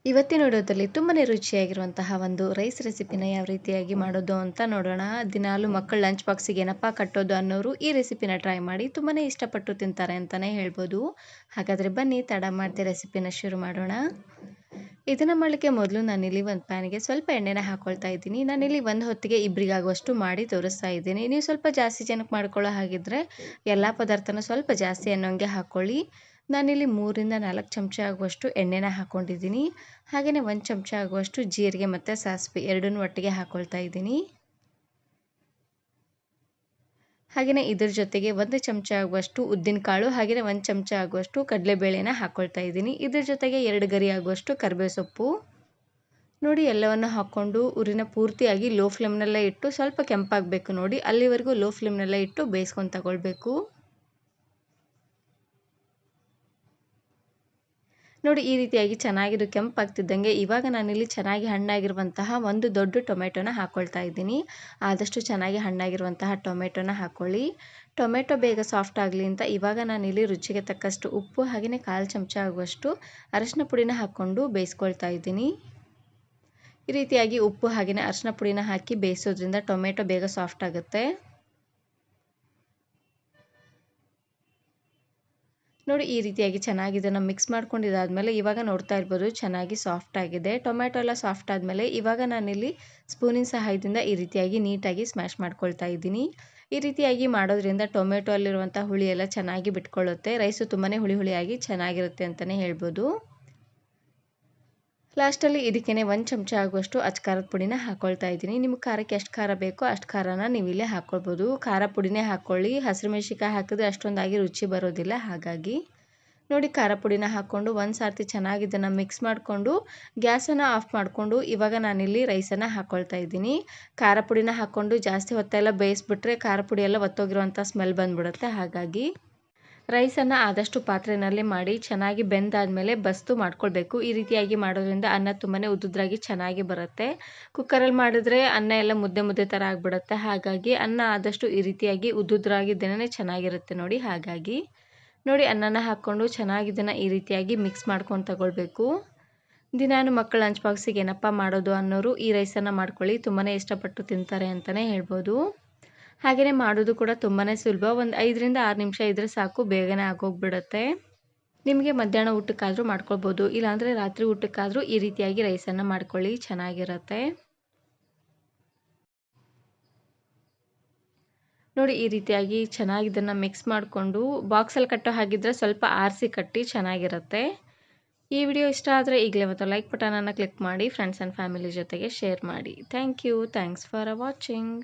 ಇವತ್ತಿನ ವಿಡಿಯೋದಲ್ಲಿ ತುಂಬಾನೇ ರುಚಿಯಾಗಿರುವಂತಹ ಒಂದು ರೈಸ್ ರೆಸಿಪಿನ ಯಾವ ರೀತಿಯಾಗಿ ಮಾಡೋದು ಅಂತ ನೋಡೋಣ. ದಿನಾಲು ಮಕ್ಕಳ ಲಂಚ್ ಬಾಕ್ಸಿಗೆ ಏನಪ್ಪಾ ಕಟ್ಟೋದು ಅನ್ನೋರು ಈ ರೆಸಿಪಿನ ಟ್ರೈ ಮಾಡಿ ತುಂಬಾನೇ ಇಷ್ಟಪಟ್ಟು ತಿಂತಾರೆ ಅಂತಾನೆ ಹೇಳ್ಬೋದು. ಹಾಗಾದರೆ ಬನ್ನಿ ತಡ ಮಾಡದೆ ರೆಸಿಪಿನ ಶುರು ಮಾಡೋಣ. ಇದನ್ನು ಮಾಡಲಿಕ್ಕೆ ಮೊದಲು ನಾನಿಲ್ಲಿ ಒಂದು ಪ್ಯಾನಿಗೆ ಸ್ವಲ್ಪ ಎಣ್ಣೆನ ಹಾಕ್ಕೊಳ್ತಾ ಇದ್ದೀನಿ. ನಾನಿಲ್ಲಿ ಒಂದು ಹೊತ್ತಿಗೆ ಇಬ್ಬರಿಗಾಗುವಷ್ಟು ಮಾಡಿ ತೋರಿಸ್ತಾ ಇದ್ದೀನಿ. ನೀವು ಸ್ವಲ್ಪ ಜಾಸ್ತಿ ಜನಕ್ಕೆ ಮಾಡ್ಕೊಳ್ಳೋ ಹಾಗಿದ್ರೆ ಎಲ್ಲ ಪದಾರ್ಥನ ಸ್ವಲ್ಪ ಜಾಸ್ತಿ ಅನ್ನೋಂಗೆ ಹಾಕ್ಕೊಳ್ಳಿ. ನಾನಿಲ್ಲಿ 3ರಿಂದ 4 ಚಮಚ ಆಗುವಷ್ಟು ಎಣ್ಣೆನ ಹಾಕ್ಕೊಂಡಿದ್ದೀನಿ. ಹಾಗೆಯೇ 1 ಚಮಚ ಆಗುವಷ್ಟು ಜೀರಿಗೆ ಮತ್ತು ಸಾಸಿವೆ ಎರಡನ್ನೂ ಒಟ್ಟಿಗೆ ಹಾಕ್ಕೊಳ್ತಾ ಇದ್ದೀನಿ. ಹಾಗೆಯೇ ಇದ್ರ ಜೊತೆಗೆ 1 ಚಮಚ ಆಗುವಷ್ಟು ಉದ್ದಿನಕಾಳು ಹಾಗೆಯೇ 1 ಚಮಚ ಆಗುವಷ್ಟು ಕಡಲೆಬೇಳೆನ ಹಾಕ್ಕೊಳ್ತಾ ಇದ್ದೀನಿ. ಇದ್ರ ಜೊತೆಗೆ 2 ಗರಿ ಆಗುವಷ್ಟು ಕರಿಬೇವು ಸೊಪ್ಪು. ನೋಡಿ ಎಲ್ಲವನ್ನು ಹಾಕ್ಕೊಂಡು ಉರಿನ ಪೂರ್ತಿಯಾಗಿ ಲೋ ಫ್ಲೇಮ್ನಲ್ಲೇ ಇಟ್ಟು ಸ್ವಲ್ಪ ಕೆಂಪಾಗಬೇಕು ನೋಡಿ, ಅಲ್ಲಿವರೆಗೂ ಲೋ ಫ್ಲೇಮ್ನಲ್ಲೇ ಇಟ್ಟು ಬೇಯಿಸ್ಕೊಂಡು ತಗೊಳ್ಬೇಕು. ನೋಡಿ ಈ ರೀತಿಯಾಗಿ ಚೆನ್ನಾಗಿದು ಕೆಂಪಾಗ್ತಿದ್ದಂಗೆ ಇವಾಗ ನಾನಿಲ್ಲಿ ಚೆನ್ನಾಗಿ ಹಣ್ಣಾಗಿರುವಂತಹ ಒಂದು ದೊಡ್ಡ ಟೊಮೆಟೊನ ಹಾಕ್ಕೊಳ್ತಾ ಇದ್ದೀನಿ. ಆದಷ್ಟು ಚೆನ್ನಾಗಿ ಹಣ್ಣಾಗಿರುವಂತಹ ಟೊಮೆಟೊನ ಹಾಕ್ಕೊಳ್ಳಿ. ಟೊಮೆಟೊ ಬೇಗ ಸಾಫ್ಟ್ ಆಗಲಿ ಅಂತ ಇವಾಗ ನಾನಿಲ್ಲಿ ರುಚಿಗೆ ತಕ್ಕಷ್ಟು ಉಪ್ಪು ಹಾಗೆಯೇ 1/4 ಚಮಚ ಆಗುವಷ್ಟು ಅರಶಿನ ಪುಡಿನ ಹಾಕ್ಕೊಂಡು ಬೇಯಿಸ್ಕೊಳ್ತಾ ಇದ್ದೀನಿ. ಈ ರೀತಿಯಾಗಿ ಉಪ್ಪು ಹಾಗೆಯೇ ಅರಶಿನ ಪುಡಿನ ಹಾಕಿ ಬೇಯಿಸೋದ್ರಿಂದ ಟೊಮೆಟೊ ಬೇಗ ಸಾಫ್ಟ್ ಆಗುತ್ತೆ. ನೋಡಿ ಈ ರೀತಿಯಾಗಿ ಚೆನ್ನಾಗಿ ಇದನ್ನು ಮಿಕ್ಸ್ ಮಾಡ್ಕೊಂಡಿದ್ದಾದಮೇಲೆ ಇವಾಗ ನೋಡ್ತಾ ಇರ್ಬೋದು ಚೆನ್ನಾಗಿ ಸಾಫ್ಟ್ ಆಗಿದೆ. ಟೊಮೆಟೊ ಎಲ್ಲ ಸಾಫ್ಟ್ ಆದಮೇಲೆ ಇವಾಗ ನಾನಿಲ್ಲಿ ಸ್ಪೂನಿನ ಸಹಾಯದಿಂದ ಈ ರೀತಿಯಾಗಿ ನೀಟಾಗಿ ಸ್ಮ್ಯಾಶ್ ಮಾಡ್ಕೊಳ್ತಾ ಇದ್ದೀನಿ. ಈ ರೀತಿಯಾಗಿ ಮಾಡೋದ್ರಿಂದ ಟೊಮೆಟೊ ಅಲ್ಲಿರುವಂಥ ಹುಳಿ ಎಲ್ಲ ಚೆನ್ನಾಗಿ ಬಿಟ್ಕೊಳ್ಳುತ್ತೆ. ರೈಸು ತುಂಬಾ ಹುಳಿ ಹುಳಿಯಾಗಿ ಚೆನ್ನಾಗಿರುತ್ತೆ ಅಂತಲೇ ಹೇಳ್ಬೋದು. ಲಾಸ್ಟಲ್ಲಿ ಇದಕ್ಕೇ 1 ಚಮಚ ಆಗುವಷ್ಟು ಅಚ್ಕಾರದ ಪುಡಿನ ಹಾಕ್ಕೊಳ್ತಾ ಇದ್ದೀನಿ. ನಿಮ್ಗೆ ಖಾರಕ್ಕೆ ಎಷ್ಟು ಖಾರ ಬೇಕೋ ಅಷ್ಟು ಖಾರನ ನೀವು ಇಲ್ಲೇ ಹಾಕ್ಕೊಳ್ಬೋದು. ಖಾರ ಪುಡಿನೇ ಹಾಕ್ಕೊಳ್ಳಿ, ಹಸಿರು ಮೆಣಸಿನ್ಕಾಯಿ ಹಾಕಿದ್ರೆ ಅಷ್ಟೊಂದಾಗಿ ರುಚಿ ಬರೋದಿಲ್ಲ. ಹಾಗಾಗಿ ನೋಡಿ ಖಾರ ಪುಡಿನ ಹಾಕ್ಕೊಂಡು ಒಂದು ಸಾರ್ತಿ ಚೆನ್ನಾಗಿ ಇದನ್ನು ಮಿಕ್ಸ್ ಮಾಡಿಕೊಂಡು ಗ್ಯಾಸನ್ನು ಆಫ್ ಮಾಡಿಕೊಂಡು ಇವಾಗ ನಾನಿಲ್ಲಿ ರೈಸನ್ನು ಹಾಕ್ಕೊಳ್ತಾ ಇದ್ದೀನಿ. ಖಾರ ಪುಡಿನ ಹಾಕ್ಕೊಂಡು ಜಾಸ್ತಿ ಹೊತ್ತೆಲ್ಲ ಬೇಯಿಸ್ಬಿಟ್ರೆ ಖಾರ ಪುಡಿ ಎಲ್ಲ ಒತ್ತೋಗಿರೋವಂಥ ಸ್ಮೆಲ್ ಬಂದುಬಿಡುತ್ತೆ. ಹಾಗಾಗಿ ರೈಸನ್ನು ಆದಷ್ಟು ಪಾತ್ರೆಯಲ್ಲಿ ಮಾಡಿ ಚೆನ್ನಾಗಿ ಬೆಂದಾದಮೇಲೆ ಬಸ್ತು ಮಾಡ್ಕೊಳ್ಬೇಕು. ಈ ರೀತಿಯಾಗಿ ಮಾಡೋದ್ರಿಂದ ಅನ್ನ ತುಂಬಾ ಉದ್ದುದ್ರಾಗಿ ಚೆನ್ನಾಗಿ ಬರುತ್ತೆ. ಕುಕ್ಕರಲ್ಲಿ ಮಾಡಿದ್ರೆ ಅನ್ನ ಎಲ್ಲ ಮುದ್ದೆ ಮುದ್ದೆ ಥರ ಆಗಿಬಿಡುತ್ತೆ. ಹಾಗಾಗಿ ಅನ್ನ ಆದಷ್ಟು ಈ ರೀತಿಯಾಗಿ ಉದ್ದುದ್ರಾಗಿದ್ದೇನೆ ಚೆನ್ನಾಗಿರುತ್ತೆ ನೋಡಿ. ಹಾಗಾಗಿ ನೋಡಿ ಅನ್ನನ ಹಾಕ್ಕೊಂಡು ಚೆನ್ನಾಗಿ ಇದನ್ನು ಈ ರೀತಿಯಾಗಿ ಮಿಕ್ಸ್ ಮಾಡ್ಕೊಂಡು ತಗೊಳ್ಬೇಕು. ದಿನಾನು ಮಕ್ಕಳ ಲಂಚ್ ಬಾಕ್ಸಿಗೆ ಏನಪ್ಪ ಮಾಡೋದು ಅನ್ನೋರು ಈ ರೈಸನ್ನು ಮಾಡ್ಕೊಳ್ಳಿ, ತುಂಬಾ ಇಷ್ಟಪಟ್ಟು ತಿಂತಾರೆ ಅಂತಲೇ ಹೇಳ್ಬೋದು. ಹಾಗೆಯೇ ಮಾಡೋದು ಕೂಡ ತುಂಬಾ ಸುಲಭ. ಒಂದು 5ರಿಂದ 6 ನಿಮಿಷ ಇದ್ದರೆ ಸಾಕು, ಬೇಗನೆ ಆಗೋಗ್ಬಿಡುತ್ತೆ. ನಿಮಗೆ ಮಧ್ಯಾಹ್ನ ಊಟಕ್ಕಾದರೂ ಮಾಡ್ಕೊಳ್ಬೋದು, ಇಲ್ಲಾಂದರೆ ರಾತ್ರಿ ಊಟಕ್ಕಾದರೂ ಈ ರೀತಿಯಾಗಿ ರೈಸನ್ನು ಮಾಡ್ಕೊಳ್ಳಿ, ಚೆನ್ನಾಗಿರುತ್ತೆ. ನೋಡಿ ಈ ರೀತಿಯಾಗಿ ಚೆನ್ನಾಗಿ ಇದನ್ನು ಮಿಕ್ಸ್ ಮಾಡಿಕೊಂಡು ಬಾಕ್ಸಲ್ಲಿ ಕಟ್ಟೋ ಹಾಗಿದ್ರೆ ಸ್ವಲ್ಪ ಆರಿಸಿ ಕಟ್ಟಿ ಚೆನ್ನಾಗಿರುತ್ತೆ. ಈ ವಿಡಿಯೋ ಇಷ್ಟ ಆದರೆ ಈಗಲೇ ಒಂದು ಲೈಕ್ ಬಟನನ್ನು ಕ್ಲಿಕ್ ಮಾಡಿ ಫ್ರೆಂಡ್ಸ್ ಆ್ಯಂಡ್ ಫ್ಯಾಮಿಲಿ ಜೊತೆಗೆ ಶೇರ್ ಮಾಡಿ. Thanks for watching.